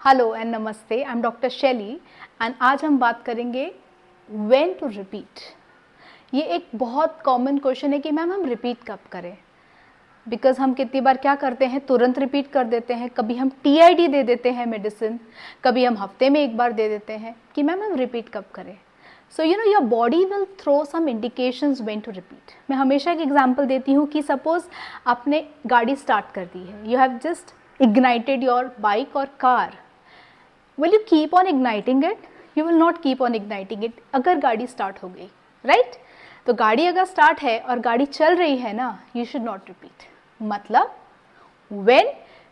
Hello and नमस्ते, I am doctor शैली and आज हम बात करेंगे व्हेन टू रिपीट। ये एक बहुत कॉमन क्वेश्चन है कि मैम हम रिपीट कब करें, बिकॉज हम कितनी बार क्या करते हैं, तुरंत रिपीट कर देते हैं। कभी हम टीआईडी दे देते हैं मेडिसिन, कभी हम हफ्ते में एक बार दे देते हैं कि मैम हम रिपीट कब करें। So you know your body will throw some indications when to repeat. मैं हमेशा एक एग्जांपल देती हूँ कि सपोज आपने गाड़ी स्टार्ट कर दी है, you have just ignited your bike और car. Will you keep on igniting it? You will not keep on igniting it अगर गाड़ी स्टार्ट हो गई, राइट? तो गाड़ी अगर स्टार्ट है और गाड़ी चल रही है ना, you should not repeat। मतलब when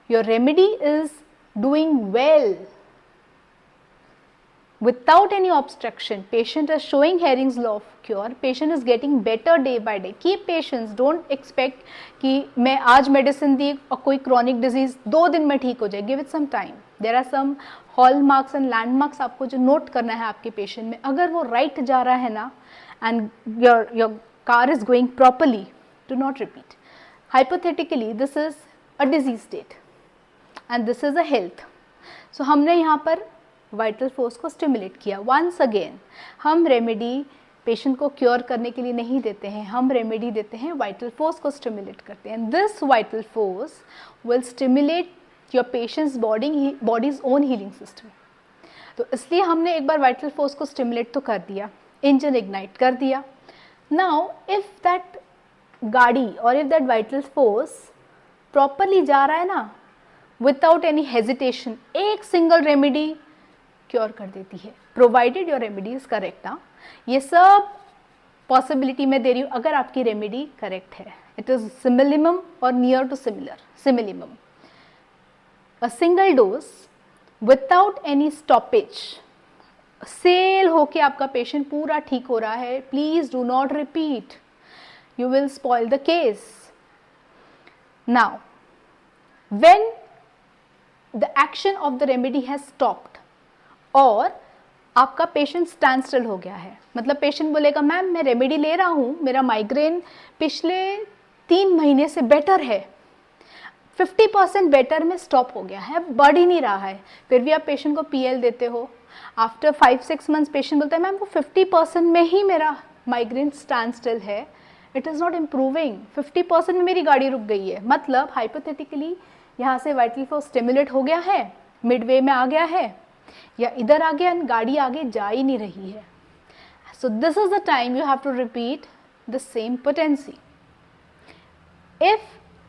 your remedy is doing well without any obstruction, patient is showing Hering's law of cure, patient is getting better day by day। keep patience, don't expect कि मैं आज medicine दी और कोई chronic disease 2 दिन में ठीक हो जाए। Give it some time. There are some hallmarks and landmarks आपको जो नोट करना है आपके पेशेंट में। अगर वो राइट जा रहा है ना and your car is going properly, do not repeat. Hypothetically this is a disease state and this is a health. So हमने यहाँ पर वाइटल फोर्स को स्टिमुलेट किया। वंस अगेन हम रेमेडी पेशेंट को क्योर करने के लिए नहीं देते हैं, हम रेमेडी देते हैं, वाइटल फोर्स को स्टिमुलेट करते हैं। This vital force will stimulate your patients bodies own healing system. तो इसलिए हमने एक बार वाइटल फोर्स को स्टिमुलेट तो कर दिया, इंजन इग्नाइट कर दिया। नाउ इफ दैट गाड़ी और if that vital force properly जा रहा है ना, विदाउट एनी हेजिटेशन, एक सिंगल रेमेडी क्योर कर देती है, provided your remedy is correct. ना ये सब पॉसिबिलिटी मैं दे रही हूँ अगर आपकी रेमेडी करेक्ट है। इट इज सिमिलिमम और near to similimum. A single dose without any stoppage, सेल होके आपका पेशेंट पूरा ठीक हो रहा है, please do not repeat, you will spoil the case. Now when the action of the remedy has stopped और आपका पेशेंट स्टैंड स्टिल हो गया है, मतलब पेशेंट बोलेगा मैम मैं रेमेडी ले रहा हूँ, मेरा माइग्रेन पिछले 3 महीने से बेटर है, 50% बेटर में स्टॉप हो गया है, बढ़ ही नहीं रहा है, फिर भी आप पेशेंट को पीएल देते हो। आफ्टर 5-6 मंथ्स पेशेंट बोलता है मैम वो 50% में ही मेरा माइग्रेन स्टैंड स्टिल है, इट इज़ नॉट इम्प्रूविंग, 50% में मेरी गाड़ी रुक गई है। मतलब हाइपोथेटिकली यहाँ से वाइटल फोर्स स्टिमुलेट हो गया है, मिडवे में आ गया है या इधर आ गया, गाड़ी आगे जा ही नहीं रही है। So this is the time you have to repeat the same potency. If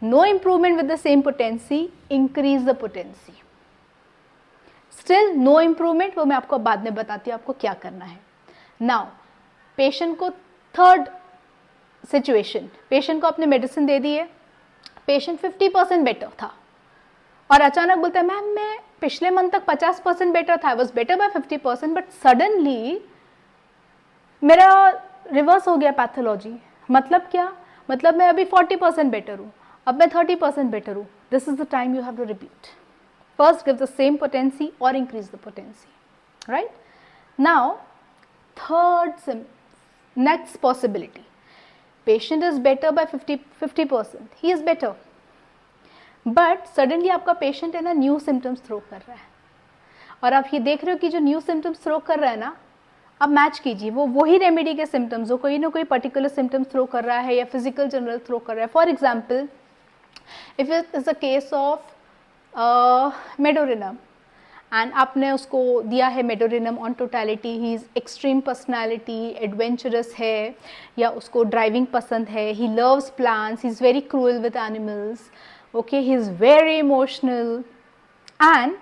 no improvement with the same potency, increase the potency. Still no improvement, वो मैं आपको बाद में बताती हूँ आपको क्या करना है। नाउ पेशेंट को थर्ड सिचुएशन, पेशेंट को आपने मेडिसिन दे दी है, पेशेंट 50% बेटर था और अचानक बोलता है मैम मैं पिछले मंथ तक 50% बेटर था, I was better by 50%, but suddenly मेरा रिवर्स हो गया पैथोलॉजी। मतलब क्या? मतलब मैं अभी 40% बेटर हूँ, अब मैं 30% बेटर हूँ। This is the time you have to repeat. First give the same potency और increase the potency, right? Now third next possibility, patient is better by 50%, he is better, but suddenly आपका patient है ना new symptoms throw कर रहा है और आप ये देख रहे हो कि जो न्यू सिम्टम्स थ्रो कर रहा है ना, आप मैच कीजिए वो वही रेमेडी के सिम्टम्स हो, कोई ना कोई पर्टिकुलर सिम्टम्स थ्रो कर रहा है या फिजिकल जनरल थ्रो कर रहा है। For example if it is a case of medorrhinum and आपने उसको दिया है medorrhinum on totality, he is extreme personality, adventurous है या उसको ड्राइविंग पसंद है, he loves plants, he is very cruel with animals, okay, he is very emotional and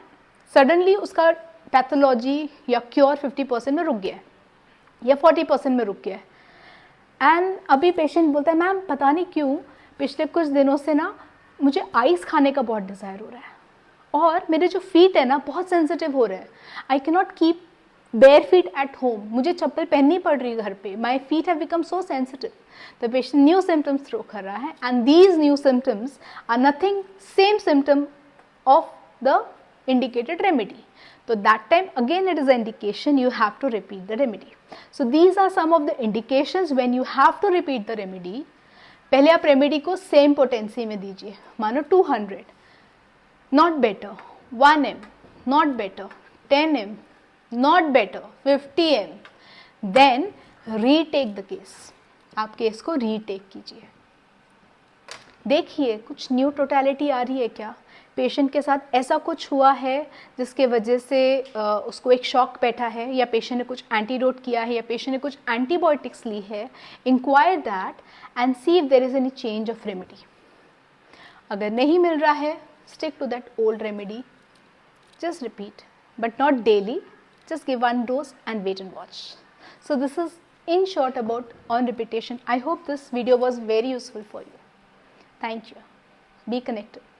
suddenly उसका पैथोलॉजी या क्योर 50% में रुक गया है या 40% में रुक गया है। एंड अभी पेशेंट बोलता है मैम पता नहीं क्यों पिछले कुछ दिनों से ना मुझे आइस खाने का बहुत डिज़ायर हो रहा है और मेरे जो फीट है ना बहुत सेंसिटिव हो रहे हैं, I can not keep bare feet at home, मुझे चप्पल पहननी पड़ रही है घर पे, my feet have become so sensitive. The patient new symptoms throw कर रहा है and these new symptoms are nothing same symptom of the indicated remedy. So that time again it is an indication you have to repeat the remedy. So these are some of the indications when you have to repeat the remedy. पहले आप remedy को same potency में दीजिए, मानो 200, not better 1 m, not better, 10 m, not better, 50 m, then retake the case. आप case को retake कीजिए, देखिए कुछ न्यू टोटलिटी आ रही है क्या, पेशेंट के साथ ऐसा कुछ हुआ है जिसके वजह से उसको एक शॉक बैठा है, या पेशेंट ने कुछ एंटीडोट किया है, या पेशेंट ने कुछ एंटीबायोटिक्स ली है. Inquire that and see if there is any change of remedy. अगर नहीं मिल रहा है, stick to that old remedy, just repeat but not daily, just give one dose and wait and watch. So this is in short about on repetition. I hope this video was very useful for you. Thank you. Be connected.